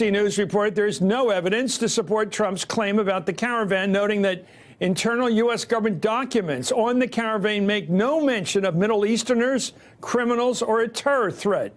News report there's no evidence to support Trump's claim about the caravan, noting that internal U.S. government documents on the caravan make no mention of Middle Easterners, criminals, or a terror threat.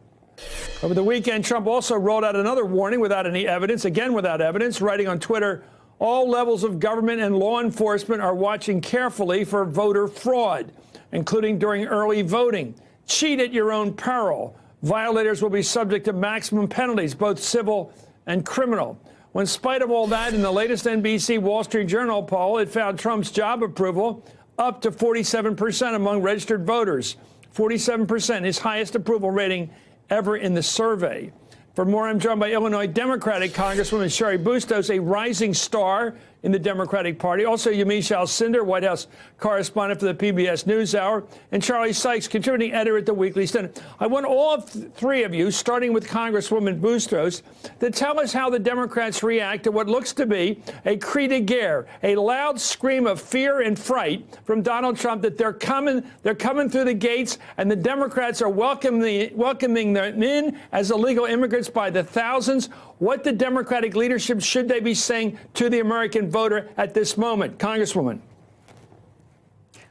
Over the weekend, Trump also rolled out another warning without any evidence, again without evidence, writing on Twitter, all levels of government and law enforcement are watching carefully for voter fraud, including during early voting. Cheat at your own peril. Violators will be subject to maximum penalties, both civil and criminal. Well, in spite of all that, in the latest NBC Wall Street Journal poll, it found Trump's job approval up to 47% among registered voters. 47%, his highest approval rating ever in the survey. For more, I'm joined by Illinois Democratic Congresswoman Cheri Bustos, a rising star in the Democratic Party. Also, Yamiche Alcindor, White House correspondent for the PBS NewsHour, and Charlie Sykes, contributing editor at the Weekly Standard. I want all three of you, starting with Congresswoman Bustos, to tell us how the Democrats react to what looks to be a cri de guerre, a loud scream of fear and fright from Donald Trump that they're coming through the gates, and the Democrats are welcoming them in as illegal immigrants by the thousands. What the Democratic leadership should they be saying to the American voter at this moment? Congresswoman.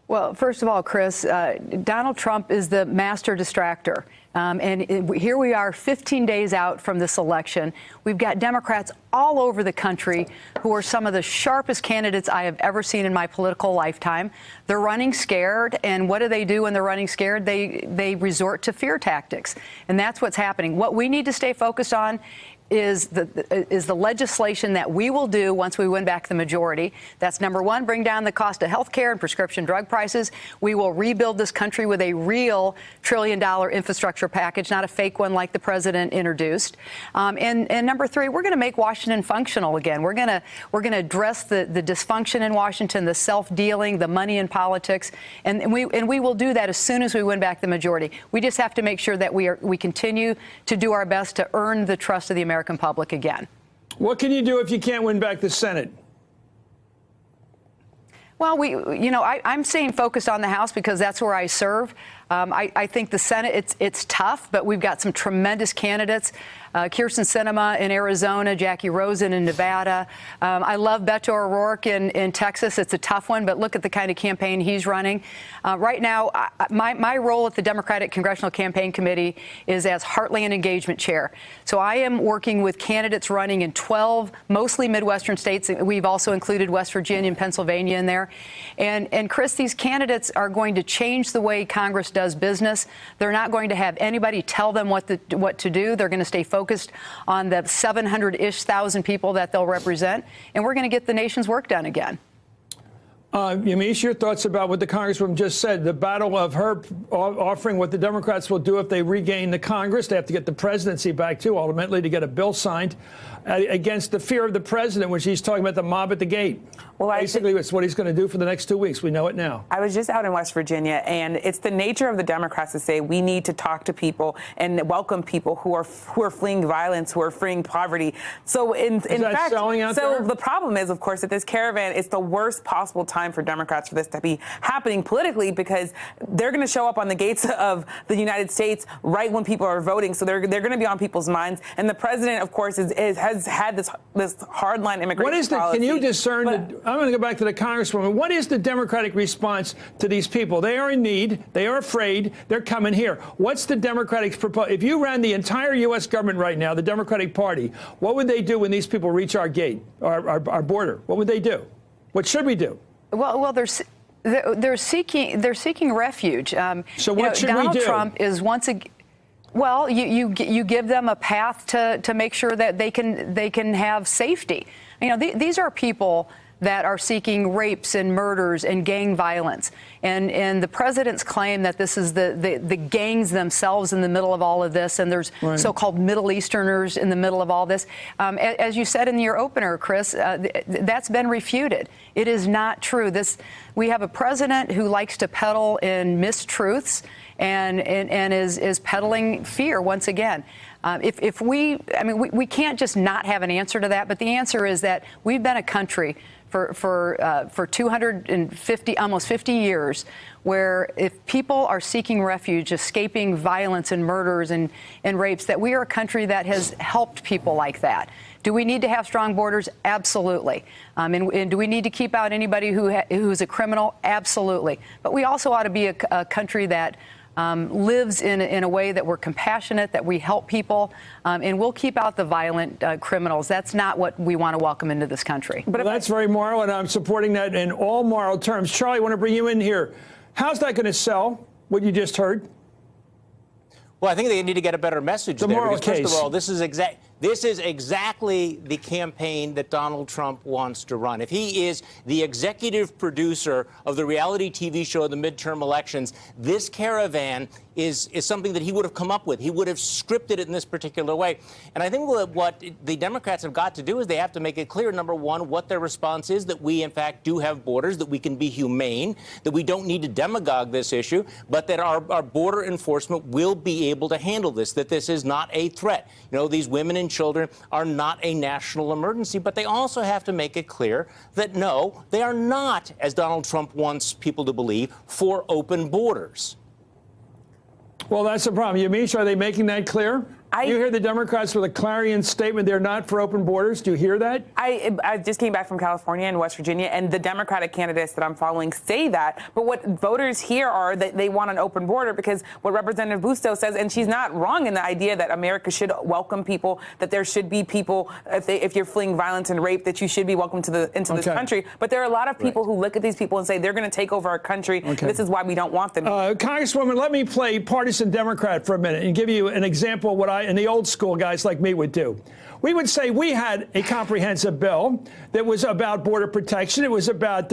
Well, first of all, Chris, Donald Trump is the master distractor. And here we are 15 days out from this election. We've got Democrats all over the country who are some of the sharpest candidates I have ever seen in my political lifetime. They're running scared. And what do they do when they're running scared? They resort to fear tactics. And that's what's happening. What we need to stay focused on is the legislation that we will do once we win back the majority. That's number one, bring down the cost of health care and prescription drug prices. We will rebuild this country with a real $1 trillion infrastructure package, not a fake one like the president introduced. And number three, we're going to make Washington functional again. We're going to address the dysfunction in Washington, the self-dealing, the money in politics, and we will do that as soon as we win back the majority. We just have to make sure that we continue to do our best to earn the trust of the American public again. What can you do if you can't win back the Senate? Well, I'm staying focused on the House because that's where I serve. I think the Senate, it's tough, but we've got some tremendous candidates. Kyrsten Sinema in Arizona, Jackie Rosen in Nevada. I love Beto O'Rourke in Texas. It's a tough one, but look at the kind of campaign he's running. Right now, my role at the Democratic Congressional Campaign Committee is as Heartland Engagement Chair. So I am working with candidates running in 12, mostly Midwestern states. We've also included West Virginia and Pennsylvania in there. And Chris, these candidates are going to change the way Congress does business. They're not going to have anybody tell them what to do. They're going to stay focused on the 700-ish thousand people that they'll represent, and we're going to get the nation's work done again. Yamiche, your thoughts about what the Congresswoman just said, the battle of her offering what the Democrats will do if they regain the Congress. They have to get the presidency back, too, ultimately, to get a bill signed against the fear of the president when she's talking about the mob at the gate. Well, basically, it's what he's going to do for the next 2 weeks. We know it now. I was just out in West Virginia, and it's the nature of the Democrats to say we need to talk to people and welcome people who are fleeing violence, who are fleeing poverty. So in fact, the problem is, of course, that this caravan is the worst possible time for Democrats for this to be happening politically, because they're going to show up on the gates of the United States right when people are voting. So they're going to be on people's minds. And the president, of course, has had this hardline immigration policy. Can you discern? I'm going to go back to the Congresswoman. What is the Democratic response to these people? They are in need. They are afraid. They're coming here. What's the Democratic proposal? If you ran the entire U.S. government right now, the Democratic Party, what would they do when these people reach our gate, our border? What would they do? What should we do? Well, they're seeking refuge. So what should we do? Donald Trump is once again. Well, you give them a path to make sure that they can have safety. These are people that are seeking rapes and murders and gang violence. And the president's claim that this is the gangs themselves in the middle of all of this, and there's so-called Middle Easterners in the middle of all this. As you said in your opener, Chris, that's been refuted. It is not true. We have a president who likes to peddle in mistruths and is peddling fear once again. We can't just not have an answer to that, but the answer is that we've been a country for 250, almost 50 years, where if people are seeking refuge, escaping violence and murders and rapes, that we are a country that has helped people like that. Do we need to have strong borders? Absolutely. And do we need to keep out anybody who's a criminal? Absolutely. But we also ought to be a country that lives in a way that we're compassionate, that we help people, and we'll keep out the violent criminals. That's not what we want to welcome into this country. But that's very moral, and I'm supporting that in all moral terms. Charlie, I want to bring you in here. How's that going to sell, what you just heard? Well, I think they need to get a better message the there. Moral because, case. First of all, this is exactly the campaign that Donald Trump wants to run. If he is the executive producer of the reality TV show, the midterm elections, this caravan is something that he would have come up with. He would have scripted it in this particular way. And I think what the Democrats have got to do is they have to make it clear, number one, what their response is, that we, in fact, do have borders, that we can be humane, that we don't need to demagogue this issue, but that our border enforcement will be able to handle this, that this is not a threat. You know, these women and children are not a national emergency, but they also have to make it clear that, no, they are not, as Donald Trump wants people to believe, for open borders. Well, that's the problem. Yamiche, are they making that clear? You hear the Democrats with a clarion statement they're not for open borders. Do you hear that? I just came back from California and West Virginia, and the Democratic candidates that I'm following say that. But what voters here are that they want an open border, because what Representative Busto says, and she's not wrong in the idea that America should welcome people, that there should be people, if you're fleeing violence and rape, that you should be welcome into this country. But there are a lot of people who look at these people and say they're going to take over our country. This is why we don't want them. Congresswoman, let me play partisan Democrat for a minute and give you an example of what and the old school guys like me would do. We would say we had a comprehensive bill that was about border protection. It was about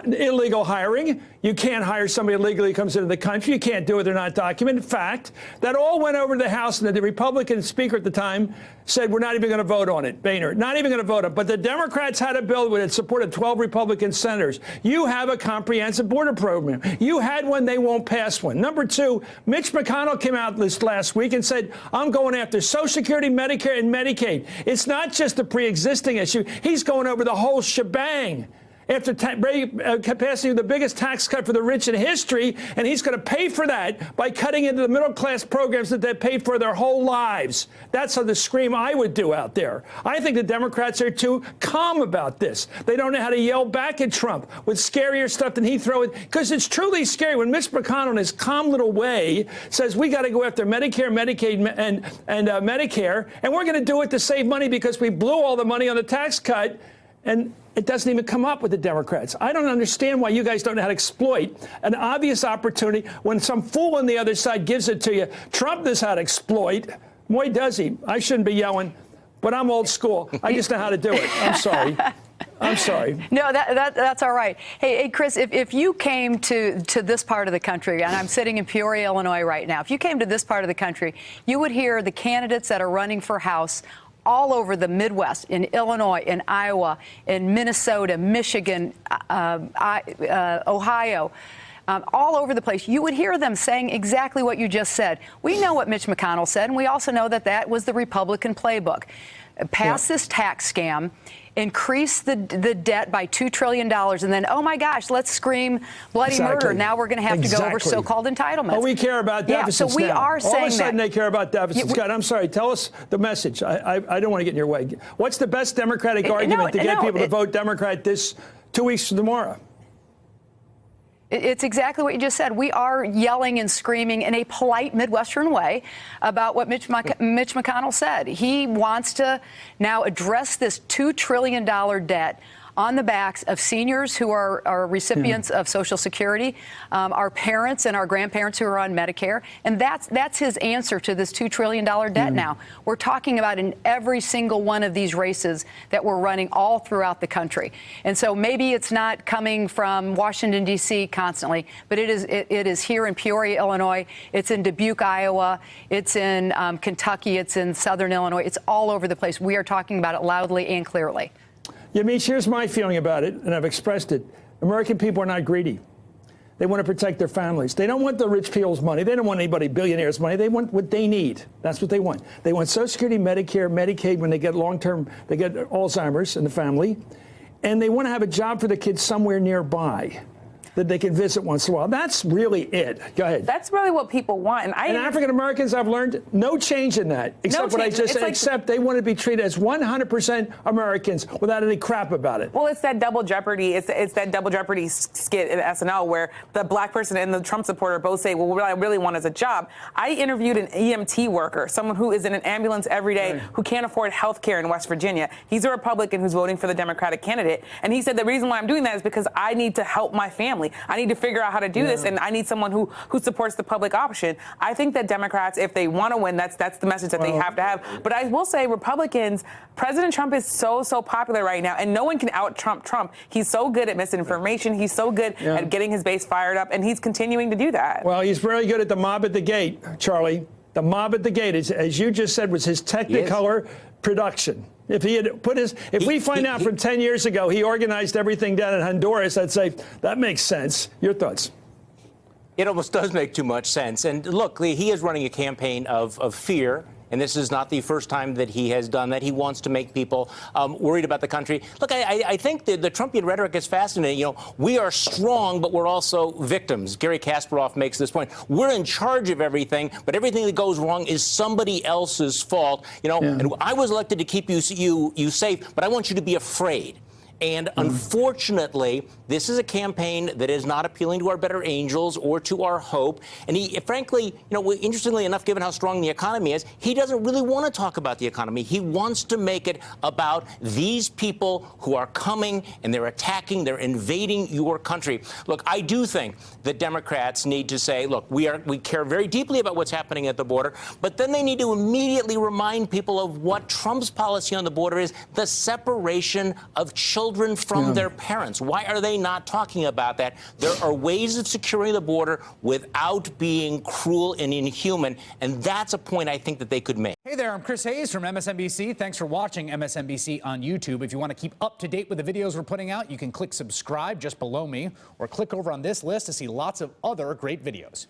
illegal hiring. You can't hire somebody illegally who comes into the country. You can't do it. They're not documented. In fact, that all went over to the House, and the Republican speaker at the time said, we're not even going to vote on it. Boehner, not even going to vote on it. But the Democrats had a bill with it supported 12 Republican senators. You have a comprehensive border program. You had one. They won't pass one. Number two, Mitch McConnell came out this last week and said, I'm going after Social Security, Medicare, and Medicaid. It's not just a pre-existing issue. He's going over the whole shebang. After passing the biggest tax cut for the rich in history, and he's going to pay for that by cutting into the middle-class programs that they've paid for their whole lives. That's the scream I would do out there. I think the Democrats are too calm about this. They don't know how to yell back at Trump with scarier stuff than he throws, because it's truly scary when Mitch McConnell, in his calm little way, says we got to go after Medicare, Medicaid, and Medicare, and we're going to do it to save money because we blew all the money on the tax cut. And it doesn't even come up with the Democrats. I don't understand why you guys don't know how to exploit an obvious opportunity when some fool on the other side gives it to you. Trump knows how to exploit. Boy, does he. I shouldn't be yelling, but I'm old school. I just know how to do it. I'm sorry. I'm sorry. No, that's all right. Hey, Chris, if you came to this part of the country, and I'm sitting in Peoria, Illinois right now, if you came to this part of the country, you would hear the candidates that are running for House all over the Midwest, in Illinois, in Iowa, in Minnesota, Michigan, Ohio, all over the place. You would hear them saying exactly what you just said. We know what Mitch McConnell said, and we also know that that was the Republican playbook. Pass this tax scam, increase the debt by $2 trillion, and then, oh my gosh, let's scream bloody murder. Now we're going to have to go over so-called entitlements. Oh, we care about deficits so we are saying all of a sudden they care about deficits. God, I'm sorry. Tell us the message. I don't want to get in your way. What's the best Democratic argument to get people to vote Democrat this 2 weeks from tomorrow? It's exactly what you just said. We are yelling and screaming in a polite Midwestern way about what Mitch McConnell said. He wants to now address this $2 trillion debt on the backs of seniors who are recipients of Social Security, our parents and our grandparents who are on Medicare. And that's his answer to this $2 trillion debt now. We're talking about in every single one of these races that we're running all throughout the country. And so maybe it's not coming from Washington, D.C. constantly, but it is here in Peoria, Illinois. It's in Dubuque, Iowa. It's in Kentucky. It's in Southern Illinois. It's all over the place. We are talking about it loudly and clearly. Yamiche, here's my feeling about it, and I've expressed it. American people are not greedy. They want to protect their families. They don't want the rich people's money. They don't want anybody billionaires' money. They want what they need. That's what they want. They want Social Security, Medicare, Medicaid when they get long-term, they get Alzheimer's in the family. and they want to have a job for the kids somewhere nearby that they can visit once in a while. That's really it. Go ahead. That's really what people want. And African Americans, I've learned, no change in that, except what I just said, except they want to be treated as 100% Americans without any crap about it. Well, it's that double jeopardy. It's that double jeopardy skit in SNL where the black person and the Trump supporter both say, well, what I really want is a job. I interviewed an EMT worker, someone who is in an ambulance every day, who can't afford health care in West Virginia. He's a Republican who's voting for the Democratic candidate. And he said the reason why I'm doing that is because I need to help my family. I need to figure out how to do this, and I need someone who supports the public option. I think that Democrats, if they want to win, that's the message that they have to have. But I will say, Republicans, President Trump is so popular right now, and no one can out-Trump Trump. He's so good at misinformation. He's so good at getting his base fired up, and he's continuing to do that. Well, he's very good at the mob at the gate, Charlie. The mob at the gate, as you just said, was his Technicolor production. If he had put his, if we find out from 10 years ago he organized everything down in Honduras, I'd say that makes sense. Your thoughts? It almost does make too much sense. And look, he is running a campaign of fear. And this is not the first time that he has done that. He wants to make people worried about the country. Look, I think the Trumpian rhetoric is fascinating. You know, we are strong, but we're also victims. Gary Kasparov makes this point. We're in charge of everything, but everything that goes wrong is somebody else's fault. You know, and I was elected to keep you safe, but I want you to be afraid. And unfortunately, this is a campaign that is not appealing to our better angels or to our hope. And he, frankly, you know, interestingly enough, given how strong the economy is, he doesn't really want to talk about the economy. He wants to make it about these people who are coming and they're attacking, they're invading your country. Look, I do think that Democrats need to say, look, we care very deeply about what's happening at the border, but then they need to immediately remind people of what Trump's policy on the border is, the separation of children from their parents. Why are they not talking about that? There are ways of securing the border without being cruel and inhuman, and that's a point I think that they could make. Hey there, I'm Chris Hayes from MSNBC. Thanks for watching MSNBC on YouTube. If you want to keep up to date with the videos we're putting out, you can click subscribe just below me, or click over on this list to see lots of other great videos.